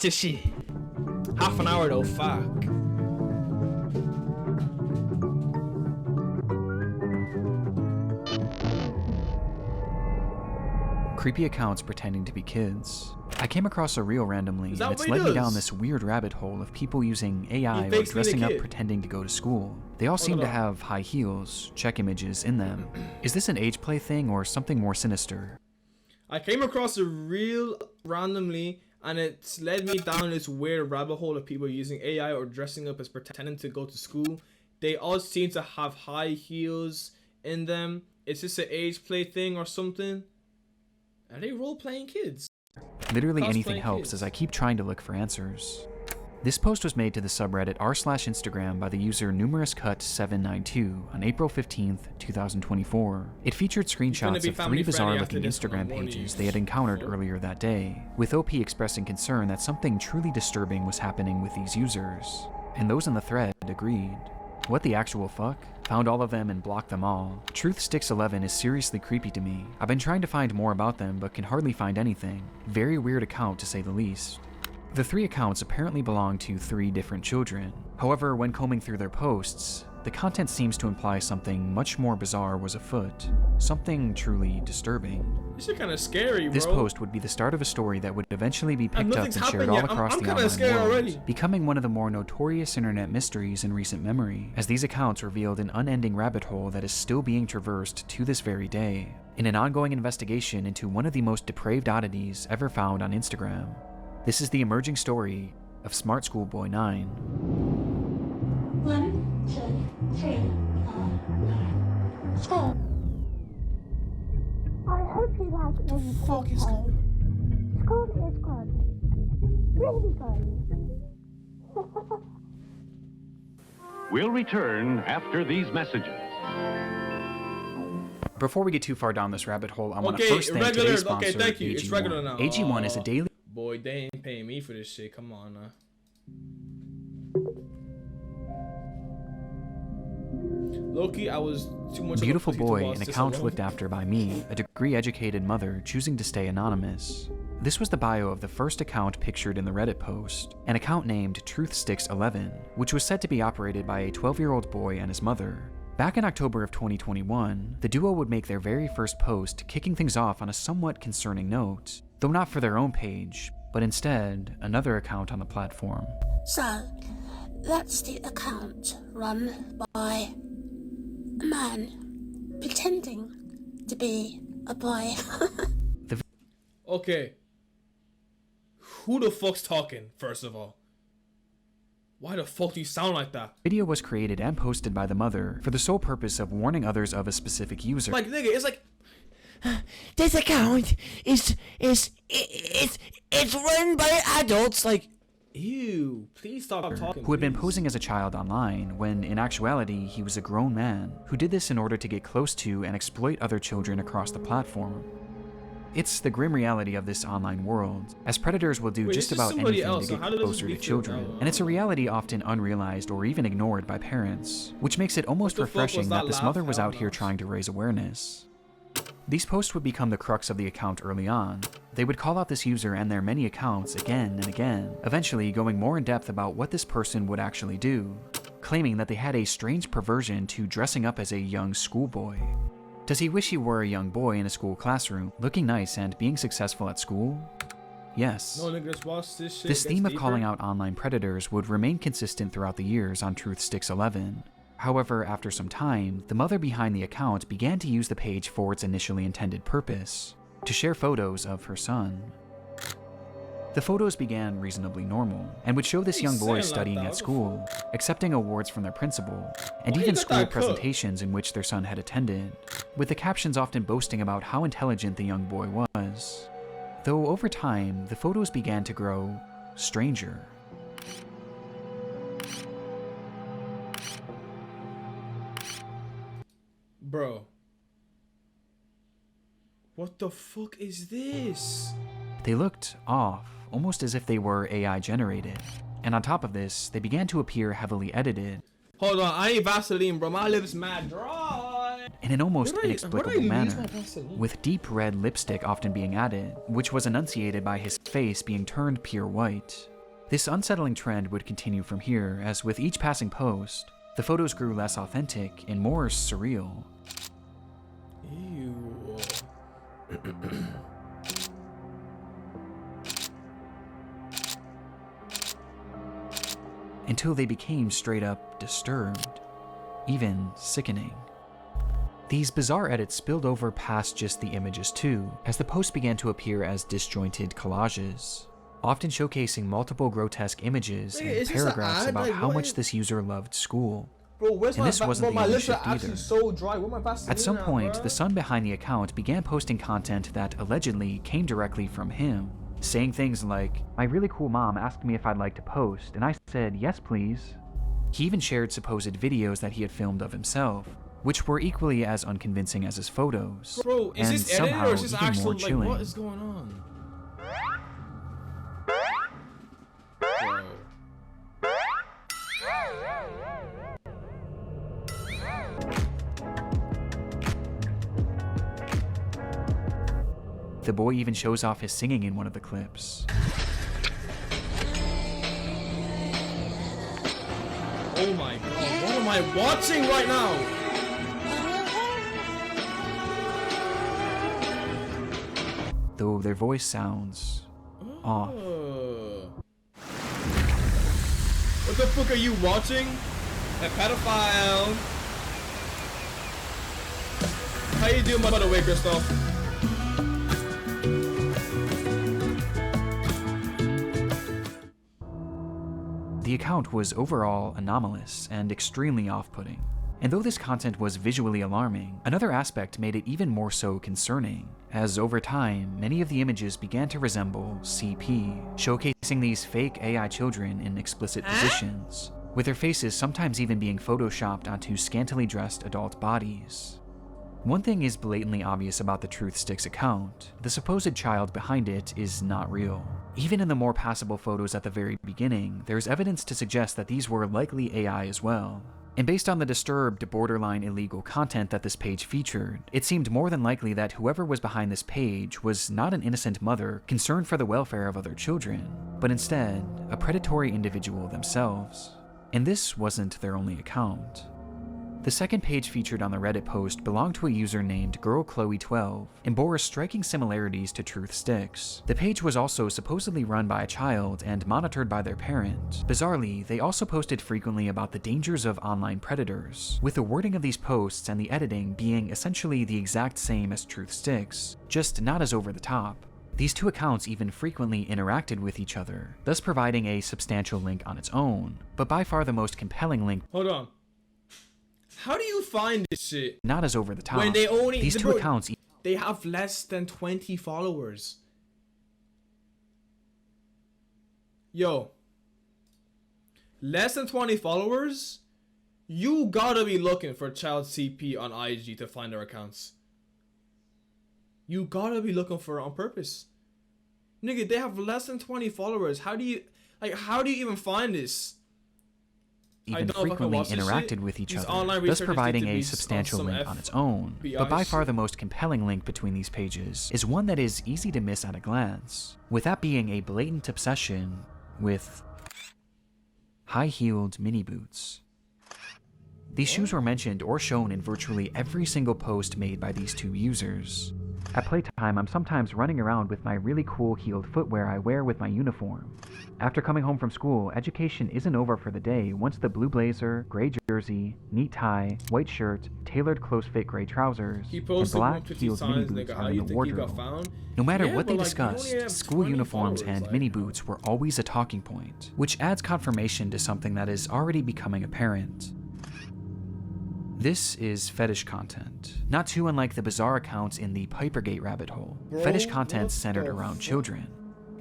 this shit. Half an hour though, fuck. Creepy accounts pretending to be kids. I came across a reel randomly, and it's led me down this weird rabbit hole of people using AI or dressing up pretending to go to school. They all seem to have high heels, check images in them. Is this an age play thing or something more sinister? I came across a reel randomly, and it's led me down this weird rabbit hole of people using AI or dressing up as pretending to go to school. They all seem to have high heels in them. Is this an age play thing or something? Are they role-playing kids? Literally anything helps as I keep trying to look for answers. This post was made to the subreddit r/Instagram by the user numerouscut792 on April 15th, 2024. It featured screenshots of 3 bizarre-looking Instagram pages they had encountered earlier that day, with OP expressing concern that something truly disturbing was happening with these users. And those in the thread agreed. What the actual fuck? Found all of them and blocked them all. Truthsticks11 is seriously creepy to me. I've been trying to find more about them but can hardly find anything. Very weird account to say the least. The 3 accounts apparently belong to 3 different children. However, when combing through their posts, the content seems to imply something much more bizarre was afoot. Something truly disturbing. This is kind of scary, bro. This post would be the start of a story that would eventually be picked up and shared all across the online world, becoming one of the more notorious internet mysteries in recent memory, as these accounts revealed an unending rabbit hole that is still being traversed to this very day, in an ongoing investigation into one of the most depraved oddities ever found on Instagram. This is the emerging story of Smartschoolboy9. 1, 2, 3, 4, school. I hope you like it when you fuck is school? School is good. Really good. We'll return after these messages. Before we get too far down this rabbit hole, I want to first thank today's sponsor, thank you. It's regular now. AG1 is a daily... Boy, they ain't paying me for this shit. Come on now. Loki, I was too much. Beautiful boy, an account looked after by me, a degree-educated mother choosing to stay anonymous. This was the bio of the first account pictured in the Reddit post, an account named Truthsticks11, which was said to be operated by a 12-year-old boy and his mother. Back in October of 2021, the duo would make their very first post, kicking things off on a somewhat concerning note, though not for their own page, but instead another account on the platform. So, that's the account run by a man pretending to be a boy. Okay. Who the fuck's talking, first of all? Why the fuck do you sound like that? Video was created and posted by the mother for the sole purpose of warning others of a specific user. Like, nigga, it's like... This account is run by adults, like... Ew, please stop talking. Who had been posing as a child online, when in actuality he was a grown man who did this in order to get close to and exploit other children across the platform. It's the grim reality of this online world, as predators will do just about anything to get closer to children, and it's a reality often unrealized or even ignored by parents, which makes it almost refreshing that this mother was out here trying to raise awareness. These posts would become the crux of the account early on. They would call out this user and their many accounts again and again, eventually going more in depth about what this person would actually do, claiming that they had a strange perversion to dressing up as a young schoolboy. Does he wish he were a young boy in a school classroom, looking nice and being successful at school? Yes. No, niggas, watch this shit. This theme of calling out online predators would remain consistent throughout the years on Truthsticks11. However, after some time, the mother behind the account began to use the page for its initially intended purpose, to share photos of her son. The photos began reasonably normal, and would show this young boy studying at school, accepting awards from their principal, and even school presentations in which their son had attended, with the captions often boasting about how intelligent the young boy was. Though over time, the photos began to grow stranger. Bro. What the fuck is this? They looked off, almost as if they were AI generated. And on top of this, they began to appear heavily edited. Hold on, I ain't Vaseline, bro. My lips mad dry. In an almost inexplicable manner, with deep red lipstick often being added, which was enunciated by his face being turned pure white. This unsettling trend would continue from here, as with each passing post, the photos grew less authentic and more surreal. Ew. Until they became straight up disturbed, even sickening. These bizarre edits spilled over past just the images too, as the posts began to appear as disjointed collages, often showcasing multiple grotesque images and paragraphs about how much this user loved school. Bro, where's And this wasn't the only shift actually either. so dry. Where my At some Vaseline point, bro? the son behind the account began posting content that allegedly came directly from him, saying things like, "My really cool mom asked me if I'd like to post, and I said, yes please." He even shared supposed videos that he had filmed of himself, which were equally as unconvincing as his photos. Bro, is and this edited somehow or is this even actual? more Like, chilling. what is going on? Bro. The boy even shows off his singing in one of the clips. Oh my god, what am I watching right now? Though their voice sounds off. What the fuck are you watching? A pedophile. How you doing, by the way, Christoph? The account was overall anomalous and extremely off-putting. And though this content was visually alarming, another aspect made it even more so concerning, as over time, many of the images began to resemble CP, showcasing these fake AI children in explicit positions, with their faces sometimes even being photoshopped onto scantily dressed adult bodies. One thing is blatantly obvious about the Truth Sticks account: the supposed child behind it is not real. Even in the more passable photos at the very beginning, there's evidence to suggest that these were likely AI as well. And based on the disturbed, borderline illegal content that this page featured, it seemed more than likely that whoever was behind this page was not an innocent mother concerned for the welfare of other children, but instead, a predatory individual themselves. And this wasn't their only account. The second page featured on the Reddit post belonged to a user named GirlChloe12 and bore striking similarities to Truth Sticks. The page was also supposedly run by a child and monitored by their parent. Bizarrely, they also posted frequently about the dangers of online predators, with the wording of these posts and the editing being essentially the exact same as Truth Sticks, just not as over the top. These two accounts even frequently interacted with each other, thus providing a substantial link on its own, but by far the most compelling link. Hold on. How do you find this shit? Not as over the top. When they only These two bro, accounts. They have less than 20 followers. Yo. Less than 20 followers? You gotta be looking for child CP on IG to find their accounts. You gotta be looking for it on purpose. Nigga, they have less than 20 followers. How do you even find this? Even frequently interacted with each other, thus providing a substantial link on its own. But by far the most compelling link between these pages is one that is easy to miss at a glance, with that being a blatant obsession with high-heeled mini boots. These shoes were mentioned or shown in virtually every single post made by these two users. At playtime, I'm sometimes running around with my really cool heeled footwear I wear with my uniform. After coming home from school, education isn't over for the day once the blue blazer, gray jersey, neat tie, white shirt, tailored close-fit gray trousers, and black heeled mini boots are in the wardrobe. No matter what they discussed, school uniforms and mini boots were always a talking point, which adds confirmation to something that is already becoming apparent. This is fetish content, not too unlike the bizarre accounts in the Pipergate rabbit hole. Fetish content centered around children.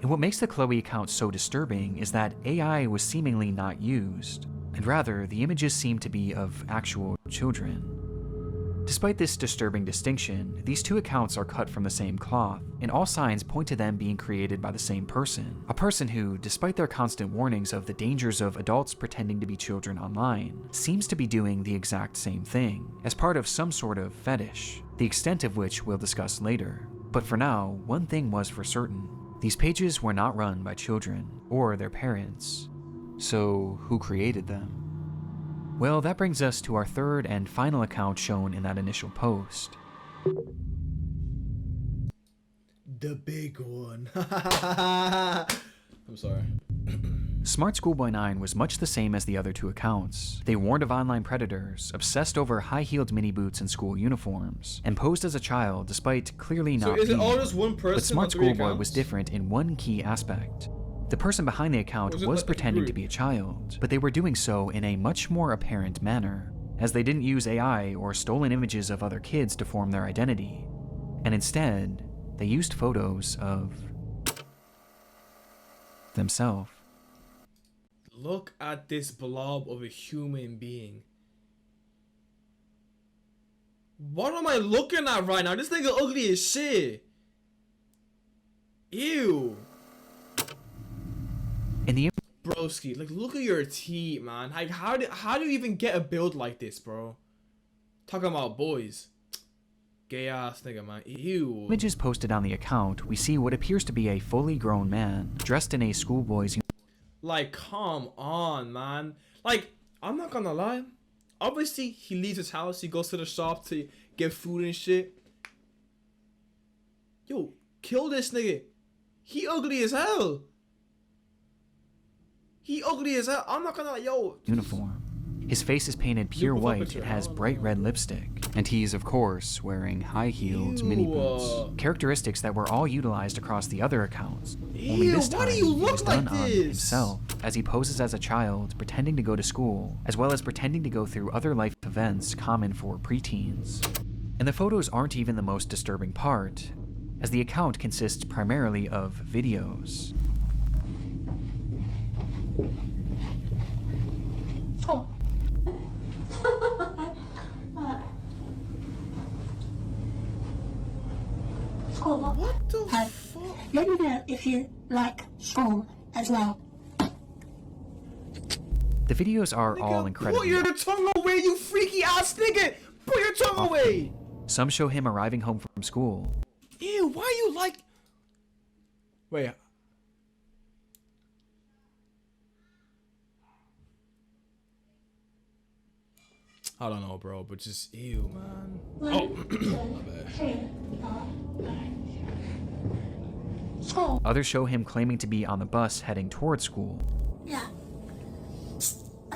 And what makes the Chloe account so disturbing is that AI was seemingly not used, and rather the images seem to be of actual children. Despite this disturbing distinction, these two accounts are cut from the same cloth, and all signs point to them being created by the same person. A person who, despite their constant warnings of the dangers of adults pretending to be children online, seems to be doing the exact same thing, as part of some sort of fetish, the extent of which we'll discuss later. But for now, one thing was for certain. These pages were not run by children or their parents. So who created them? Well, that brings us to our third and final account shown in that initial post. The big one. I'm sorry. Smartschoolboy9 was much the same as the other two accounts. They warned of online predators, obsessed over high-heeled mini boots and school uniforms, and posed as a child despite clearly not So is it being. all just one person? But on 3 Smartschoolboy accounts? was different in one key aspect. The person behind the account Was it was like a pretending to group? be a child, but they were doing so in a much more apparent manner, as they didn't use AI or stolen images of other kids to form their identity, and instead, they used photos of themselves. Look at this blob of a human being. What am I looking at right now? This nigga ugly as shit. Ew. In the Broski, like look at your teeth, man. Like how do you even get a build like this, bro? Talking about boys. Gay ass nigga, man. Ew. images posted on the account, we see what appears to be a fully grown man, dressed in a schoolboy's Like, come on, man. Like, I'm not gonna lie. Obviously, he leaves his house. He goes to the shop to get food and shit. Yo, kill this nigga. He ugly as hell. He ugly as hell. I'm not gonna lie, yo. uniform. His face is painted pure Look up white picture. and has bright red lipstick, and he's of course wearing high-heeled mini boots. Characteristics that were all utilized across the other accounts. Only Ew, this why time do you it was look like done on this? himself, as he poses as a child pretending to go to school, as well as pretending to go through other life events common for preteens. And the photos aren't even the most disturbing part, as the account consists primarily of videos. Oh. School. What the fuck? Let me know if you like school as well. The videos are all Nigga, incredibly. put your tongue away, you freaky ass nigga. Put your tongue away. Some show him arriving home from school. Ew, why you like... Wait. I don't know, bro, but just ew, man. Oh, my bad. School. Others show him claiming to be on the bus heading towards school. Yeah.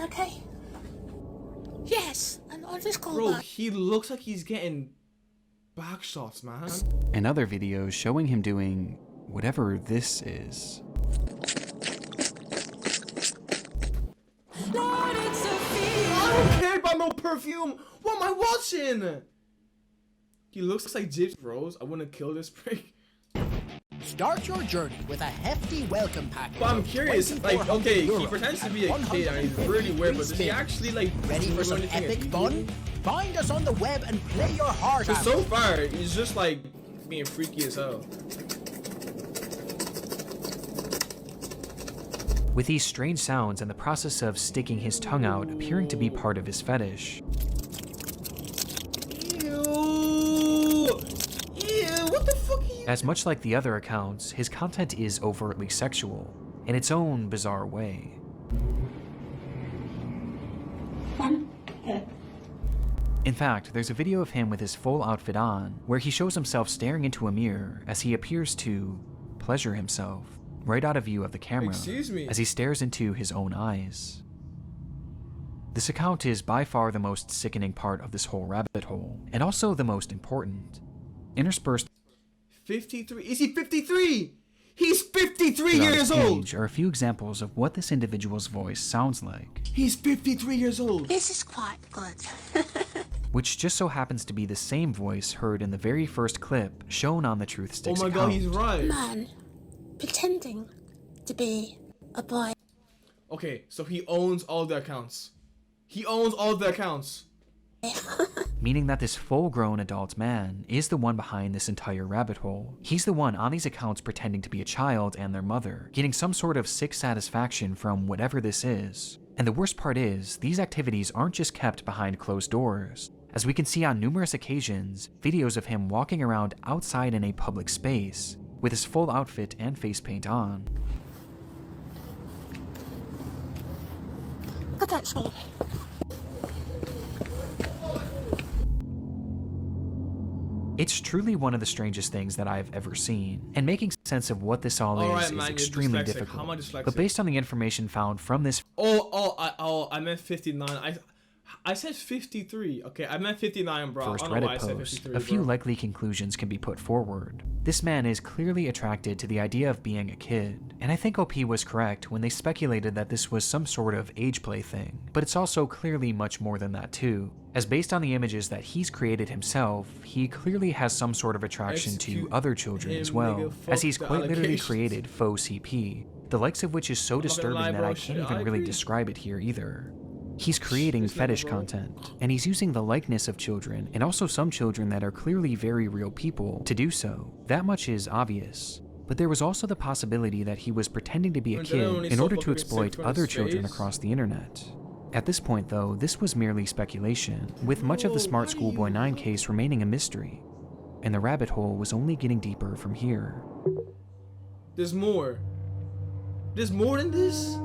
Okay. Yes, I'm on the school Bro, bus. he looks like he's getting back shots, man. And other videos showing him doing whatever this is. I don't care about no perfume. What am I watching? He looks like James Rose. I want to kill this prick. Start your journey with a hefty welcome pack. But I'm curious, like, okay, he pretends to be a kid and he's really weird, but does he actually, like, Ready for do some anything epic illegal? fun? Find us on the web and play your heart But out. so far, he's just, like, being freaky as hell. With these strange sounds and the process of sticking his tongue out appearing to be part of his fetish. Ew! Ew, what the fuck are you... As much like the other accounts, his content is overtly sexual, in its own bizarre way. In fact, there's a video of him with his full outfit on, where he shows himself staring into a mirror as he appears to pleasure himself, right out of view of the camera, Excuse me. as he stares into his own eyes. This account is by far the most sickening part of this whole rabbit hole, and also the most important. Interspersed 53? Is he 53? He's 53 throughout years his old! page are a few examples of what this individual's voice sounds like, He's 53 years old! This is quite good. which just so happens to be the same voice heard in the very first clip shown on the Truth Oh Sticks my account. god, he's right. Man pretending to be a boy. Okay, so he owns all the accounts. He owns all the accounts. Meaning that this full-grown adult man is the one behind this entire rabbit hole. He's the one on these accounts pretending to be a child and their mother, getting some sort of sick satisfaction from whatever this is. And the worst part is, these activities aren't just kept behind closed doors. As we can see on numerous occasions, videos of him walking around outside in a public space, with his full outfit and face paint on. Look at me. It's truly one of the strangest things that I've ever seen, and making sense of what this all is extremely difficult. But based on the information found from this— I meant 59. I said 53. Okay, I meant 59, bro. first I don't know why I Reddit said post, 53, a few bro. likely conclusions can be put forward. This man is clearly attracted to the idea of being a kid, and I think OP was correct when they speculated that this was some sort of age play thing, but it's also clearly much more than that too, as based on the images that he's created himself, he clearly has some sort of attraction to other children as well, as he's quite literally created faux CP, the likes of which is so disturbing that I can't even really describe it here either. He's creating fetish content, and he's using the likeness of children, and also some children that are clearly very real people, to do so. That much is obvious. But there was also the possibility that he was pretending to be a kid in order to exploit other children across the internet. At this point though, this was merely speculation, with much of the Smartschoolboy9 case remaining a mystery, and the rabbit hole was only getting deeper from here. There's more. There's more than this?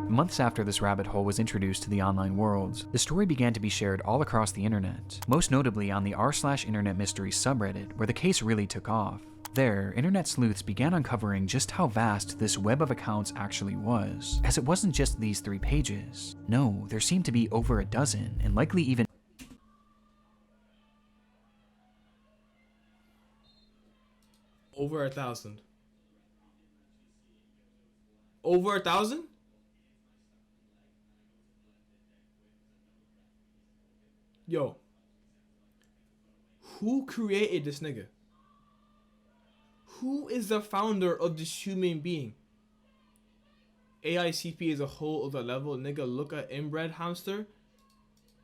Months after this rabbit hole was introduced to the online world, the story began to be shared all across the internet, most notably on the r/internet mysteries subreddit, where the case really took off. There, internet sleuths began uncovering just how vast this web of accounts actually was, as it wasn't just these 3 pages. No, there seemed to be over a dozen, and likely even Over 1,000. Over 1,000? Yo, who created this nigga? Who is the founder of this human being? AICP is a whole other level, nigga. Look at inbred hamster.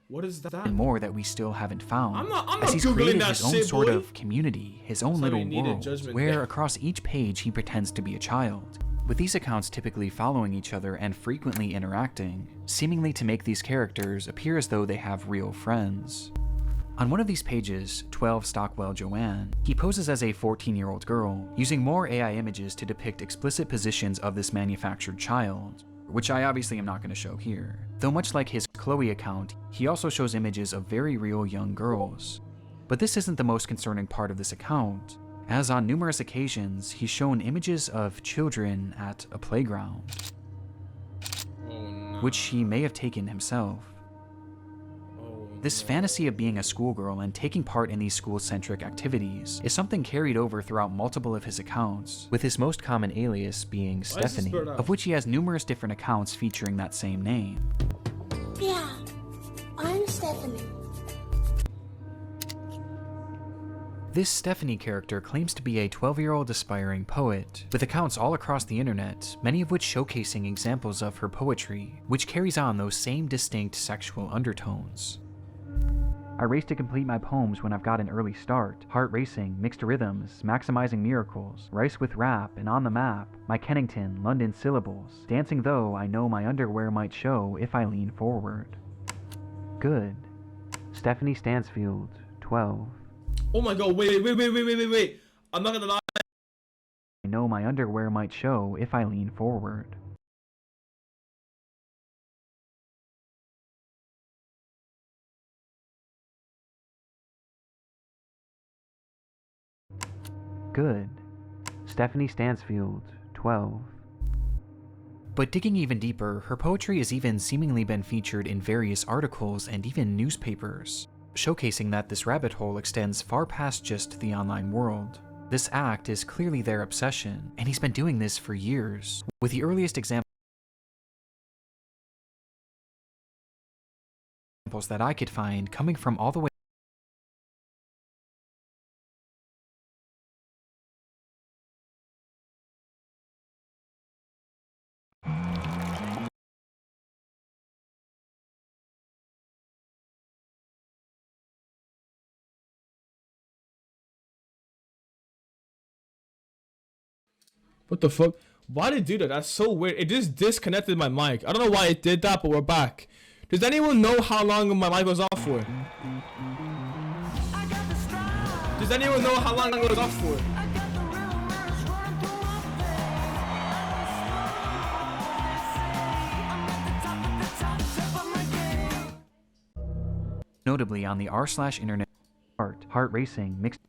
What is that? and more that we still haven't found, I'm not as he's Googling created that his own shit, sort boy. of community, his own Somebody little needed world, judgment where there. across each page he pretends to be a child, with these accounts typically following each other and frequently interacting, seemingly to make these characters appear as though they have real friends. On one of these pages, 12 Stockwell Joanne, he poses as a 14-year-old girl, using more AI images to depict explicit positions of this manufactured child, which I obviously am not going to show here. Though much like his Chloe account, he also shows images of very real young girls. But this isn't the most concerning part of this account, as on numerous occasions he's shown images of children at a playground, which he may have taken himself. This fantasy of being a schoolgirl and taking part in these school-centric activities is something carried over throughout multiple of his accounts, with his most common alias being Stephanie, of which he has numerous different accounts featuring that same name. Yeah, I'm Stephanie. This Stephanie character claims to be a 12-year-old aspiring poet, with accounts all across the internet, many of which showcasing examples of her poetry, which carries on those same distinct sexual undertones. I race to complete my poems when I've got an early start, heart racing, mixed rhythms, maximizing miracles, rice with rap, and on the map, my Kennington, London syllables, dancing though I know my underwear might show if I lean forward. Good. Stephanie Stansfield, 12. Oh my god, wait. I'm not gonna lie. I know my underwear might show if I lean forward. Good. Stephanie Stansfield, 12. But digging even deeper, her poetry has even seemingly been featured in various articles and even newspapers, showcasing that this rabbit hole extends far past just the online world. This act is clearly their obsession, and he's been doing this for years, with the earliest examples that I could find coming from all the way What the fuck? Why did it do that? That's so weird. It just disconnected my mic. I don't know why it did that, but we're back. Does anyone know how long my mic was off for? Does anyone know how long it was off for? notably on the r/internet heart racing, mixed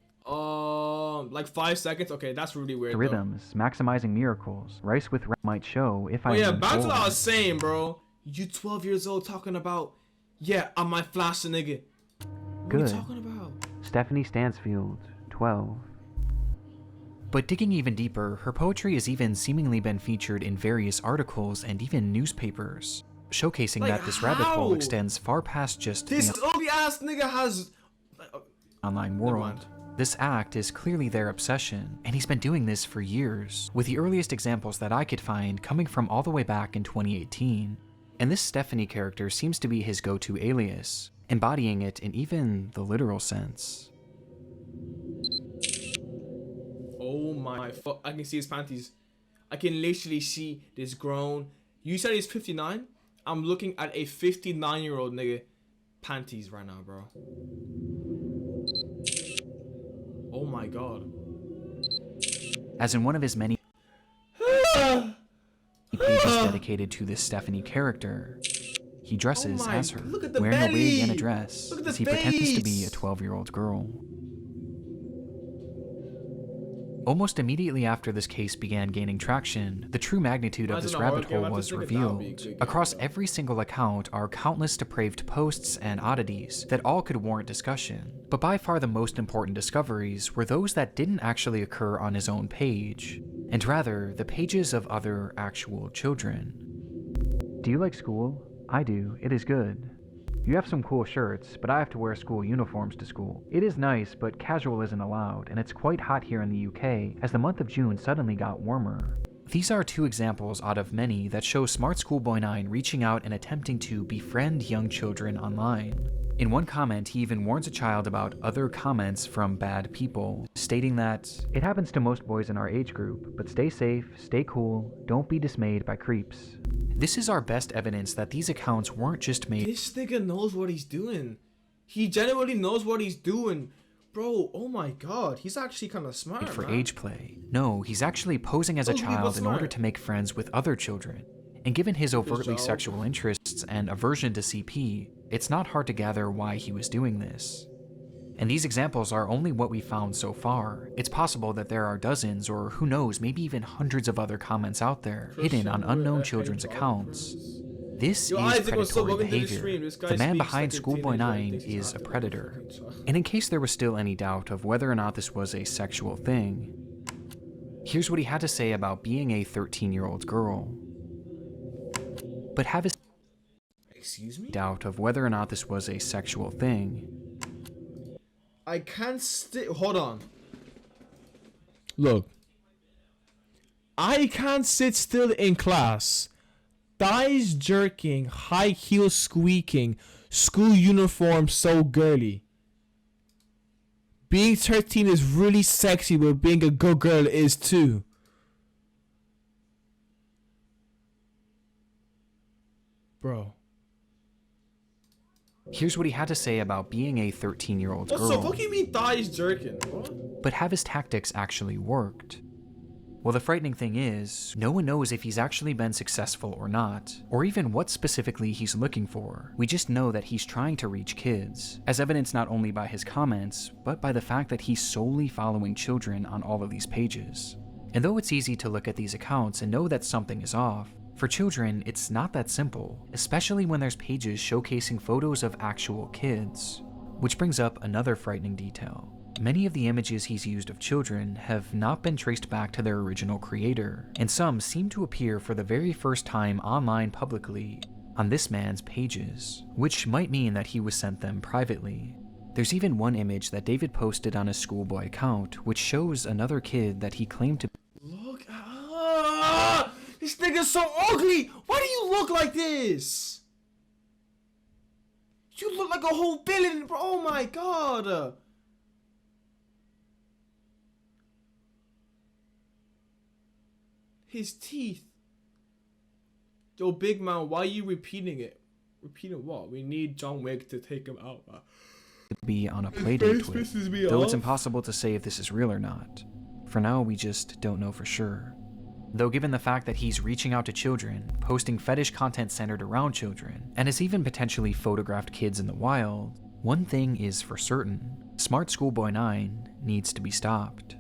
like 5 seconds. Okay, that's really weird. rhythms, maximizing miracles, rice with might show if I. Oh yeah, am back to what I bold. was saying, bro. You 12 years old talking about, yeah, I might flash a nigga. What Good. are you talking about? Stephanie Stansfield, 12. But digging even deeper, her poetry has even seemingly been featured in various articles and even newspapers, showcasing Like, that this rabbit hole how? extends far past just This the ugly ass nigga has. online Never world. mind. This act is clearly their obsession, and he's been doing this for years, with the earliest examples that I could find coming from all the way back in 2018. And this Stephanie character seems to be his go-to alias, embodying it in even the literal sense. Oh my fuck! I can see his panties. I can literally see this grown. You said he's 59. I'm looking at a 59-year-old nigga panties right now, bro. Oh my god. As in one of his many pages dedicated to this Stephanie character, he dresses Oh my- as her, look at the wearing a wig and a belly! dress, Look at the as he pretends to be a face! 12-year-old girl. Almost immediately after this case began gaining traction, the true magnitude of Imagine this a horror rabbit game hole after was thinking that would be a revealed. good game, Across bro. every single account are countless depraved posts and oddities that all could warrant discussion, but by far the most important discoveries were those that didn't actually occur on his own page, and rather the pages of other actual children. Do you like school? I do. It is good. You have some cool shirts, but I have to wear school uniforms to school. It is nice, but casual isn't allowed, and it's quite hot here in the UK, as the month of June suddenly got warmer. These are two examples out of many that show Smartschoolboy9 reaching out and attempting to befriend young children online. In one comment, he even warns a child about other comments from bad people, stating that, "It happens to most boys in our age group, but stay safe, stay cool, don't be dismayed by creeps." This is our best evidence that these accounts weren't just made This nigga knows what he's doing. He genuinely knows what he's doing. Bro, oh my god. He's actually kind of smart, for man. age play. No, he's actually posing as a Those people child in order smart. to make friends with other children. And given his overtly job. sexual interests and aversion to CP, it's not hard to gather why he was doing this. And these examples are only what we found so far. It's possible that there are dozens, or who knows, maybe even hundreds of other comments out there, hidden on unknown children's accounts. This Yo, is Isaac, what's up? predatory Welcome to the behavior. stream. This guy The man speaks behind like a teenager and Schoolboy9 thinks he's is a acting like predator. fucking child. And in case there was still any doubt of whether or not this was a sexual thing, here's what he had to say about being a 13-year-old girl. But have his Excuse me? doubt of whether or not this was a sexual thing. I can't hold on. Look. I can't sit still in class. Thighs jerking, high heels squeaking, school uniform so girly. Being 13 is really sexy, but being a good girl is too. Bro. Here's what he had to say about being a 13-year-old What the girl. fuck you mean thighs jerking? What? But have his tactics actually worked? Well, the frightening thing is, no one knows if he's actually been successful or not, or even what specifically he's looking for. We just know that he's trying to reach kids, as evidenced not only by his comments, but by the fact that he's solely following children on all of these pages. And though it's easy to look at these accounts and know that something is off, for children, it's not that simple, especially when there's pages showcasing photos of actual kids. Which brings up another frightening detail. Many of the images he's used of children have not been traced back to their original creator, and some seem to appear for the very first time online publicly on this man's pages, which might mean that he was sent them privately. There's even one image that David posted on his schoolboy account, which shows another kid that he claimed to Look, this nigga's so ugly. Why do you look like this? You look like a whole villain, bro. Oh my god. His teeth. Yo, big man, why are you repeating it? Repeating what? We need John Wick to take him out. be on a playdate pisses with, me though it's off. impossible to say if this is real or not. For now, we just don't know for sure. Though given the fact that he's reaching out to children, posting fetish content centered around children, and has even potentially photographed kids in the wild, One thing is for certain, Smartschoolboy9 needs to be stopped.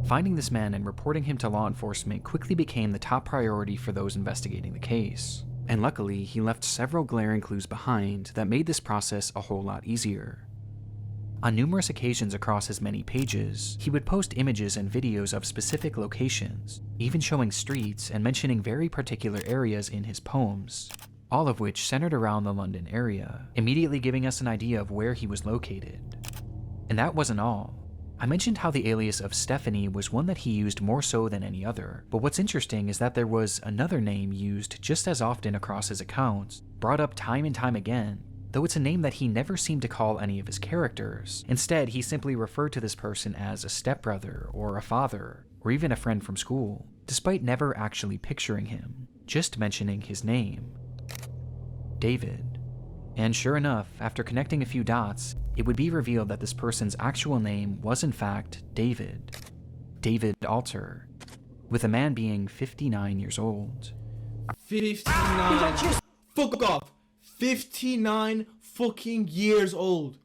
Finding this man and reporting him to law enforcement quickly became the top priority for those investigating the case. And luckily, he left several glaring clues behind that made this process a whole lot easier. On numerous occasions across his many pages, he would post images and videos of specific locations, even showing streets and mentioning very particular areas in his poems, all of which centered around the London area, immediately giving us an idea of where he was located. And that wasn't all. I mentioned how the alias of Stephanie was one that he used more so than any other, but what's interesting is that there was another name used just as often across his accounts, brought up time and time again, though it's a name that he never seemed to call any of his characters. Instead, he simply referred to this person as a stepbrother, or a father, or even a friend from school, despite never actually picturing him, just mentioning his name. David. And sure enough, after connecting a few dots, it would be revealed that this person's actual name was in fact David. David Alter, with the man being 59 years old. 59. Fuck off. 59 fucking years old.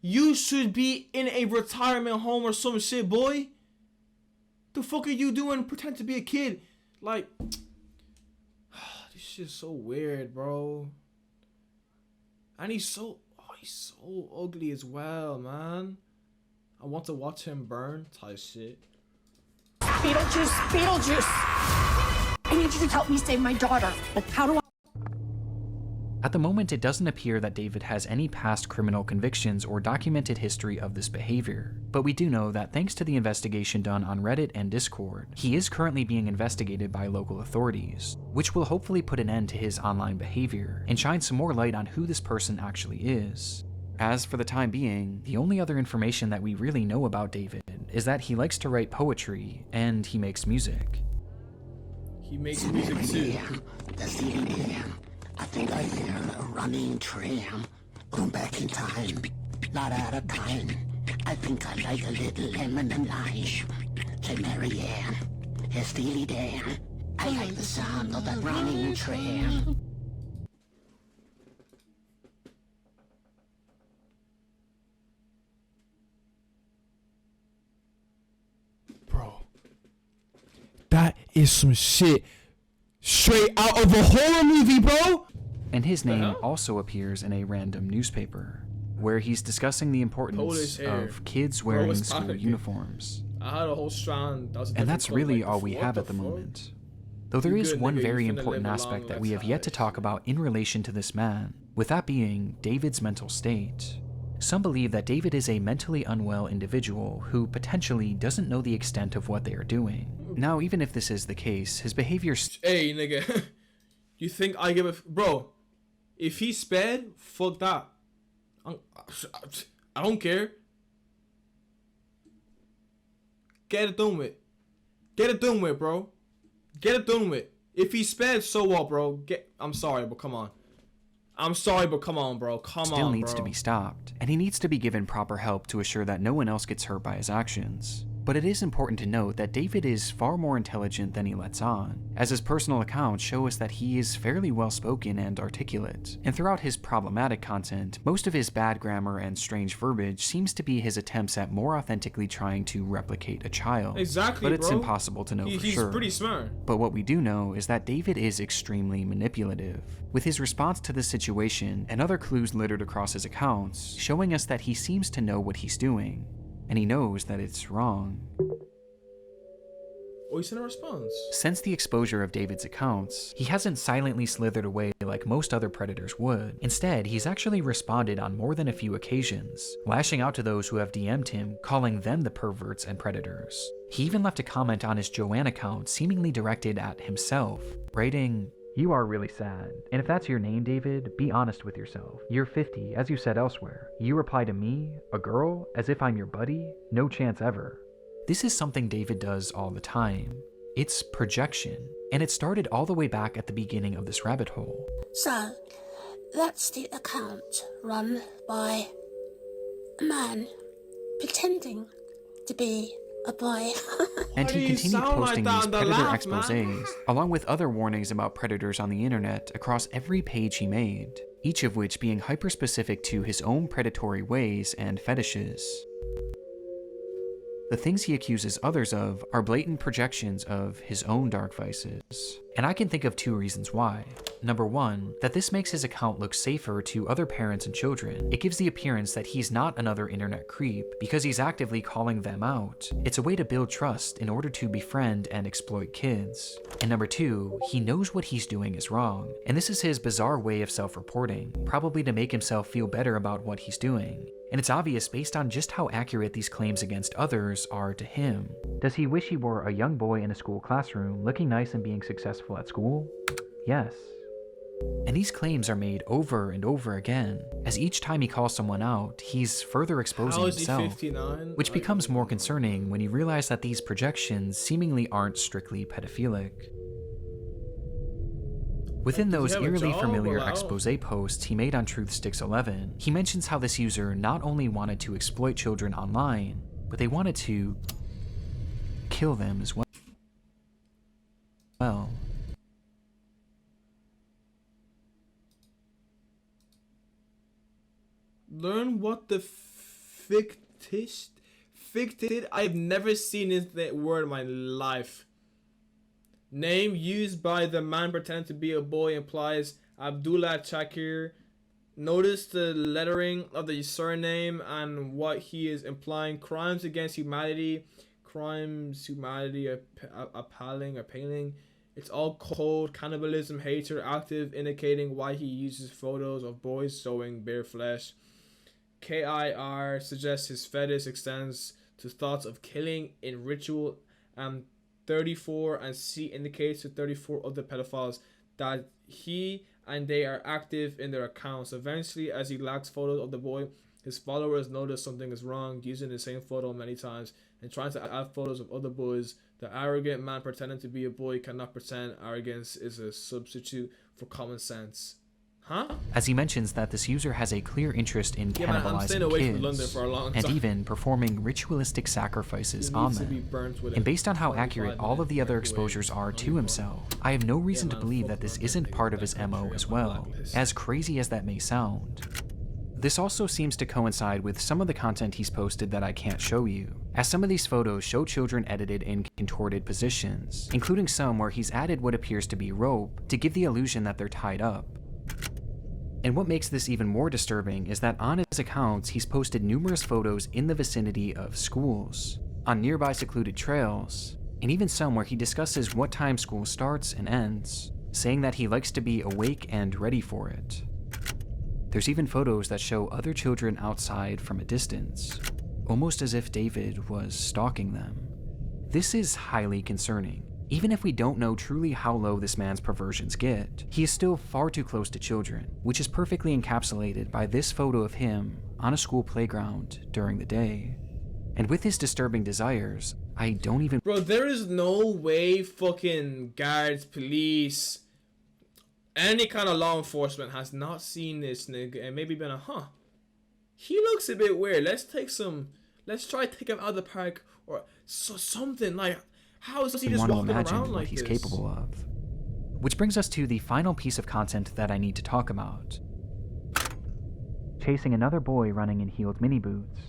You should be in a retirement home or some shit, boy. The fuck are you doing? Pretend to be a kid. Like, this shit's so weird, bro. And he's so ugly as well, man. I want to watch him burn type shit. Beetlejuice, Beetlejuice! I need you to help me save my daughter. Like, how do I? At the moment, it doesn't appear that David has any past criminal convictions or documented history of this behavior, but we do know that thanks to the investigation done on Reddit and Discord, he is currently being investigated by local authorities, which will hopefully put an end to his online behavior and shine some more light on who this person actually is. As for the time being, the only other information that we really know about David is that he likes to write poetry and he makes music. He makes music too. I think I hear a running tram going back in time, not out of time. I think I like a little lemon and lime. Say Mary Ann, hey Steely Dan. I like the sound of that running tram. Bro, that is some shit straight out of a horror movie, bro. And his name also appears in a random newspaper, where he's discussing the importance of kids wearing school uniforms. I had a whole strand. And that's really all we have at the moment. Though there is one very important aspect that we have yet to talk about in relation to this man, with that being David's mental state. Some believe that David is a mentally unwell individual who potentially doesn't know the extent of what they are doing. Now, even if this is the case, his behavior... Hey, nigga. You think I give a... Bro, if he sped, fuck that. I don't care. Get it done with. Get it done with, bro. Get it done with. If he sped, so what, bro? I'm sorry, but come on. I'm sorry, but come on, bro. Still needs to be stopped, and he needs to be given proper help to assure that no one else gets hurt by his actions. But it is important to note that David is far more intelligent than he lets on, as his personal accounts show us that he is fairly well-spoken and articulate, and throughout his problematic content, most of his bad grammar and strange verbiage seems to be his attempts at more authentically trying to replicate a child. Exactly, but it's bro. impossible to know for he's sure. He's pretty smart. But what we do know is that David is extremely manipulative, with his response to the situation and other clues littered across his accounts, showing us that he seems to know what he's doing. And he knows that it's wrong. Oh, he sent a response. Since the exposure of David's accounts, he hasn't silently slithered away like most other predators would. Instead, he's actually responded on more than a few occasions, lashing out to those who have DM'd him, calling them the perverts and predators. He even left a comment on his Joanne account seemingly directed at himself, writing, "You are really sad. And if that's your name, David, be honest with yourself. You're 50, as you said elsewhere. You reply to me, a girl, as if I'm your buddy? No chance ever." This is something David does all the time. It's projection, and it started all the way back at the beginning of this rabbit hole. So, that's the account run by a man pretending to be a boy. And Why he do you continued sound like posting that these on the predator laugh, man? exposés, along with other warnings about predators on the internet across every page he made, each of which being hyper-specific to his own predatory ways and fetishes. The things he accuses others of are blatant projections of his own dark vices. And I can think of 2 reasons why. Number 1, that this makes his account look safer to other parents and children. It gives the appearance that he's not another internet creep because he's actively calling them out. It's a way to build trust in order to befriend and exploit kids. And number 2, he knows what he's doing is wrong. And this is his bizarre way of self-reporting, probably to make himself feel better about what he's doing. And it's obvious based on just how accurate these claims against others are to him. Does he wish he were a young boy in a school classroom, looking nice and being successful at school? Yes. And these claims are made over and over again, as each time he calls someone out, he's further exposing How is he himself, 59? which becomes more concerning when you realize that these projections seemingly aren't strictly pedophilic. Within those have a eerily job familiar or how? expose posts he made on TruthSticks11, he mentions how this user not only wanted to exploit children online, but they wanted to kill them as well. Learn what the fictitious. I've never seen that word in my life. Name used by the man pretending to be a boy implies Abdullah Chakir. Notice the lettering of the surname and what he is implying. Crimes against humanity. Appalling. It's all cold. Cannibalism, hater, active, indicating why he uses photos of boys showing bare flesh. KIR suggests his fetish extends to thoughts of killing in ritual. 34 and C indicates to 34 other pedophiles that he and they are active in their accounts. Eventually, as he lacks photos of the boy, his followers notice something is wrong, using the same photo many times and trying to add photos of other boys. The arrogant man pretending to be a boy cannot pretend arrogance is a substitute for common sense. Huh? As he mentions that this user has a clear interest in Yeah, man, I'm staying cannibalizing away kids, from London for a long and time. even performing ritualistic sacrifices He on needs to be them. burnt with And a based on how 25 accurate all of the other microwave exposures are to on himself, I have no reason to man, believe fuck that this London, isn't they part of got his that MO country as on my well, blacklist. as crazy as that may sound. This also seems to coincide with some of the content he's posted that I can't show you, as some of these photos show children edited in contorted positions, including some where he's added what appears to be rope to give the illusion that they're tied up. And what makes this even more disturbing is that on his accounts, he's posted numerous photos in the vicinity of schools, on nearby secluded trails, and even some where he discusses what time school starts and ends, saying that he likes to be awake and ready for it. There's even photos that show other children outside from a distance, almost as if David was stalking them. This is highly concerning. Even if we don't know truly how low this man's perversions get, he is still far too close to children, which is perfectly encapsulated by this photo of him on a school playground during the day. And with his disturbing desires, I don't even— Bro, there is no way fucking guards, police, any kind of law enforcement has not seen this nigga and maybe been he looks a bit weird. Let's try to take him out of the park or something. Like, how is he just want to walking imagine around what like he's this? capable of. Which brings us to the final piece of content that I need to talk about. Chasing another boy running in heeled mini boots.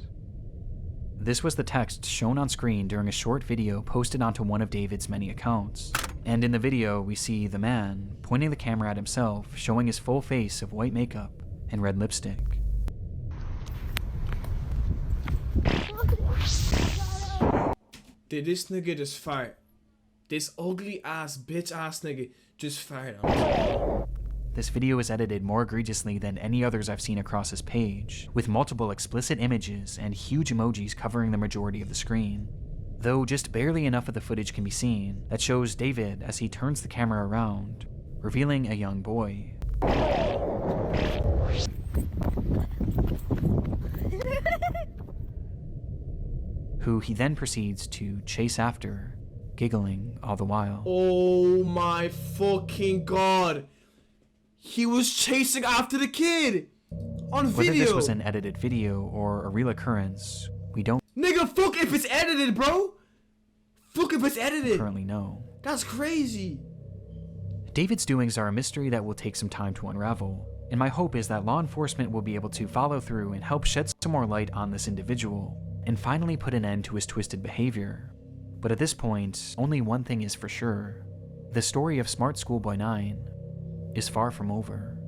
This was the text shown on screen during a short video posted onto one of David's many accounts. And in the video, we see the man pointing the camera at himself, showing his full face of white makeup and red lipstick. Did this nigga just fart? This ugly ass bitch ass nigga just fired. This video is edited more egregiously than any others I've seen across his page, with multiple explicit images and huge emojis covering the majority of the screen. Though just barely enough of the footage can be seen that shows David as he turns the camera around, revealing a young boy. Who he then proceeds to chase after, giggling all the while. Oh my fucking god. He was chasing after the kid on video. Whether this was an edited video or a real occurrence, we don't Nigga, fuck if it's edited, bro. Look if it's edited. currently know. That's crazy. David's doings are a mystery that will take some time to unravel, and my hope is that law enforcement will be able to follow through and help shed some more light on this individual, and finally put an end to his twisted behavior. But at this point, only one thing is for sure. The story of Smartschoolboy9 is far from over.